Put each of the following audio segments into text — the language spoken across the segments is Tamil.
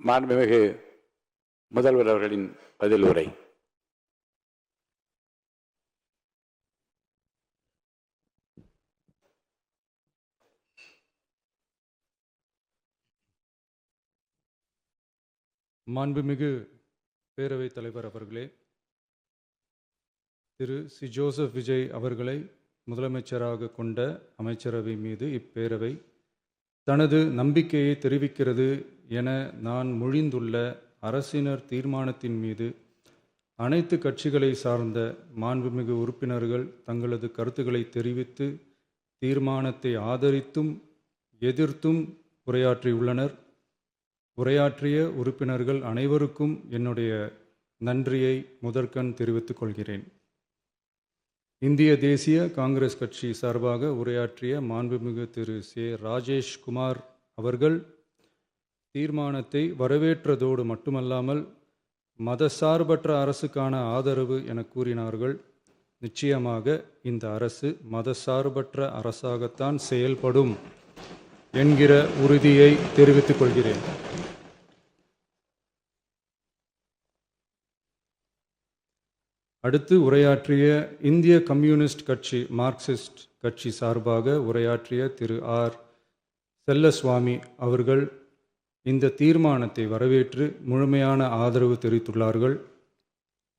மாண்புமிகு முதல்வர் அவர்களின் பதில் உரை. மாண்புமிகு பேரவைத் தலைவர் அவர்களே, திரு சி. ஜோசப் விஜய் அவர்களை முதலமைச்சராக கொண்ட அமைச்சரவை மீது இப்பேரவை தனது நம்பிக்கையை தெரிவிக்கிறது என நான் மொழிந்துள்ள அரசினர் தீர்மானத்தின் மீது அனைத்து கட்சிகளை சார்ந்த மாண்புமிகு உறுப்பினர்கள் தங்களது கருத்துக்களை தெரிவித்து தீர்மானத்தை ஆதரித்தும் எதிர்த்தும் உரையாற்றியுள்ளனர். உரையாற்றிய உறுப்பினர்கள் அனைவருக்கும் என்னுடைய நன்றியை முதற்கண் தெரிவித்துக் கொள்கிறேன். இந்திய தேசிய காங்கிரஸ் கட்சி சார்பாக உரையாற்றிய மாண்புமிகு திரு சே. ராஜேஷ்குமார் அவர்கள் தீர்மானத்தை வரவேற்றதோடு மட்டுமல்லாமல் மதசார்பற்ற அரசுக்கான ஆதரவு என கூறினார்கள். நிச்சயமாக இந்த அரசு மதசார்பற்ற அரசாகத்தான் செயல்படும் என்கிற உறுதியை தெரிவித்துக் கொள்கிறேன். அடுத்து உரையாற்றிய இந்திய கம்யூனிஸ்ட் கட்சி மார்க்சிஸ்ட் கட்சி சார்பாக உரையாற்றிய திரு ஆர். செல்லசுவாமி அவர்கள் இந்த தீர்மானத்தை வரவேற்று முழுமையான ஆதரவு தெரிவித்துள்ளார்கள்.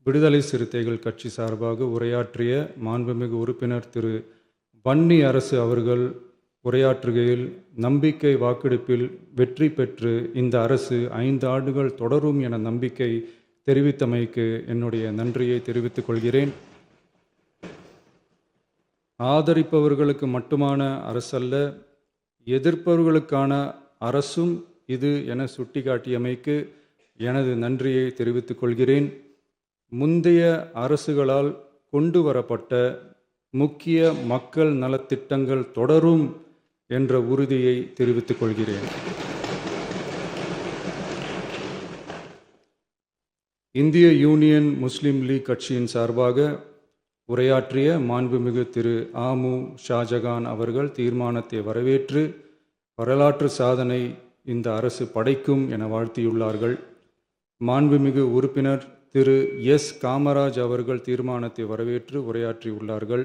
விடுதலை சிறுத்தைகள் கட்சி சார்பாக உரையாற்றிய மாண்புமிகு உறுப்பினர் திரு வன்னி அரசு அவர்கள் உரையாற்றுகையில் நம்பிக்கை வாக்கெடுப்பில் வெற்றி பெற்று இந்த அரசு 5 ஆண்டுகள் தொடரும் என நம்பிக்கை தெரிவித்தமைக்கு என்னுடைய நன்றியை தெரிவித்துக் கொள்கிறேன். ஆதரிப்பவர்களுக்கு மட்டுமான அரசல்ல, எதிர்ப்பவர்களுக்கான அரசும் இது என சுட்டிக்காட்டியமைக்கு எனது நன்றியை தெரிவித்துக் கொள்கிறேன். முந்தைய அரசுகளால் கொண்டு வரப்பட்ட முக்கிய மக்கள் நலத்திட்டங்கள் தொடரும் என்ற உறுதியை தெரிவித்துக் கொள்கிறேன். இந்திய யூனியன் முஸ்லீம் லீக் கட்சியின் சார்பாக உரையாற்றிய மாண்புமிகு திரு ஆமு ஷாஜகான் அவர்கள் தீர்மானத்தை வரவேற்று வரலாற்று சாதனை இந்த அரசு படைக்கும் என வாழ்த்தியுள்ளார்கள். மாண்புமிகு உறுப்பினர் திரு எஸ். காமராஜ் அவர்கள் தீர்மானத்தை வரவேற்று உரையாற்றியுள்ளார்கள்.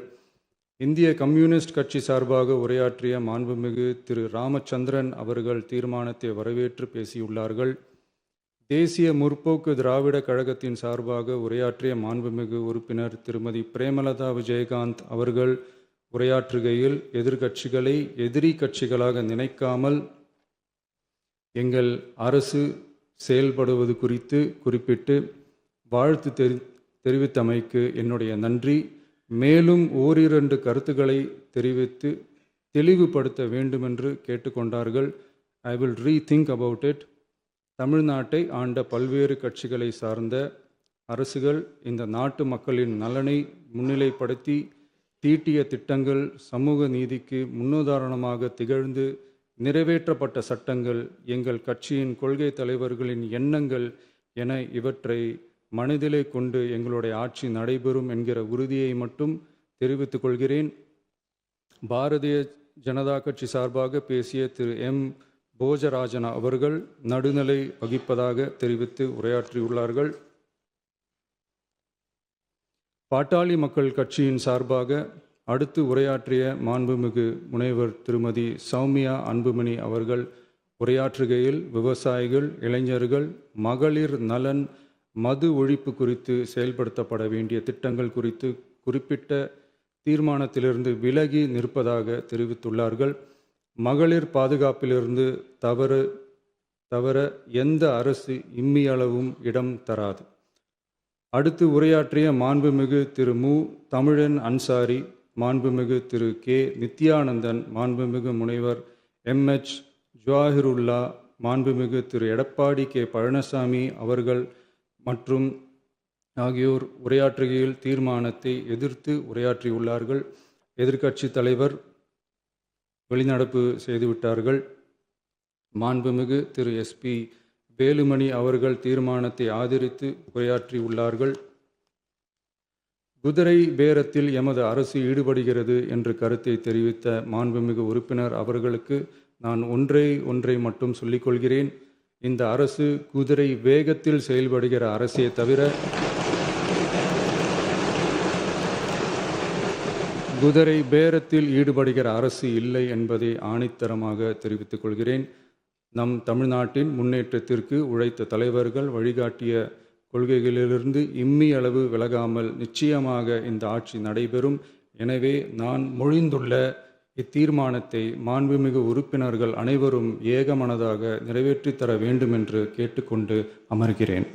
இந்திய கம்யூனிஸ்ட் கட்சி சார்பாக உரையாற்றிய மாண்புமிகு திரு ராமச்சந்திரன் அவர்கள் தீர்மானத்தை வரவேற்று பேசியுள்ளார்கள். தேசிய முற்போக்கு திராவிட கழகத்தின் சார்பாக உரையாற்றிய மாண்புமிகு உறுப்பினர் திருமதி பிரேமலதா விஜயகாந்த் அவர்கள் உரையாற்றுகையில் எதிர்கட்சிகளை எதிரி கட்சிகளாக நினைக்காமல் எங்கள் அரசு செயல்படுவது குறித்து குறிப்பிட்டு வாழ்த்து தெரிவித்தமைக்கு என்னுடைய நன்றி. மேலும் ஓரிரண்டு கருத்துக்களை தெரிவித்து தெளிவுபடுத்த வேண்டுமென்று கேட்டுக்கொண்டார்கள். I will rethink about it. தமிழ்நாட்டை ஆண்ட பல்வேறு கட்சிகளை சார்ந்த அரசுகள் இந்த நாட்டு மக்களின் நலனை முன்னிலைப்படுத்தி தீட்டிய திட்டங்கள் சமூக நீதிக்கு முன்னுதாரணமாக திகழ்ந்து நிறைவேற்றப்பட்ட சட்டங்கள் எங்கள் கட்சியின் கொள்கை தலைவர்களின் எண்ணங்கள் என இவற்றை மனதிலே கொண்டு எங்களுடைய ஆட்சி நடைபெறும் என்கிற உறுதியை மட்டும் தெரிவித்துக் கொள்கிறேன். பாரதிய ஜனதா கட்சி சார்பாக பேசிய திரு எம். போஜராஜன் அவர்கள் நடுநிலை வகிப்பதாக தெரிவித்து உரையாற்றியுள்ளார்கள். பாட்டாளி மக்கள் கட்சியின் சார்பாக அடுத்து உரையாற்றிய மாண்புமிகு முனைவர் திருமதி சௌமியா அன்புமணி அவர்கள் உரையாற்றுகையில் விவசாயிகள், இளைஞர்கள், மகளிர் நலன், மது ஒழிப்பு குறித்து செயல்படுத்தப்பட வேண்டிய திட்டங்கள் குறித்து குறிப்பிட்ட தீர்மானத்திலிருந்து விலகி நிற்பதாக தெரிவித்துள்ளார்கள். மகளிர் பாதுகாப்பிலிருந்து தவிர எந்த அரசு இம்மியளவும் இடம் தராது. அடுத்து உரையாற்றிய மாண்புமிகு திரு மு. தமிழன் அன்சாரி, மாண்புமிகு திரு கே. நித்யானந்தன், மாண்புமிகு முனைவர் எம்.எச். ஜவாஹிருல்லா, மாண்புமிகு திரு எடப்பாடி கே. பழனிசாமி அவர்கள் மற்றும் ஆகியோர் உரையாற்றுகையில் தீர்மானத்தை எதிர்த்து உரையாற்றியுள்ளார்கள். எதிர்க்கட்சி தலைவர் வெளிநடப்பு செய்துவிட்டார்கள். மாண்புமிகு திரு எஸ்.பி. வேலுமணி அவர்கள் தீர்மானத்தை ஆதரித்து உரையாற்றியுள்ளார்கள். குதிரை பேரத்தில் எமது அரசு ஈடுபடுகிறது என்று கருத்தை தெரிவித்த மாண்புமிகு உறுப்பினர் அவர்களுக்கு நான் ஒன்றை மட்டும் சொல்லிக்கொள்கிறேன். இந்த அரசு குதிரை வேகத்தில் செயல்படுகிற அரசே தவிர குதிரை பேரத்தில் ஈடுபடுகிற அரசு இல்லை என்பதை ஆணித்தரமாக தெரிவித்துக் கொள்கிறேன். நம் தமிழ்நாட்டின் முன்னேற்றத்திற்கு உழைத்த தலைவர்கள் வழிகாட்டிய கொள்கைகளிலிருந்து இம்மி அளவு விலகாமல் நிச்சயமாக இந்த ஆட்சி நடைபெறும். எனவே நான் மொழிந்துள்ள இத்தீர்மானத்தை மாண்புமிகு உறுப்பினர்கள் அனைவரும் ஏகமனதாக நிறைவேற்றித் தர வேண்டும் என்று கேட்டுக்கொண்டு அமர்கிறேன்.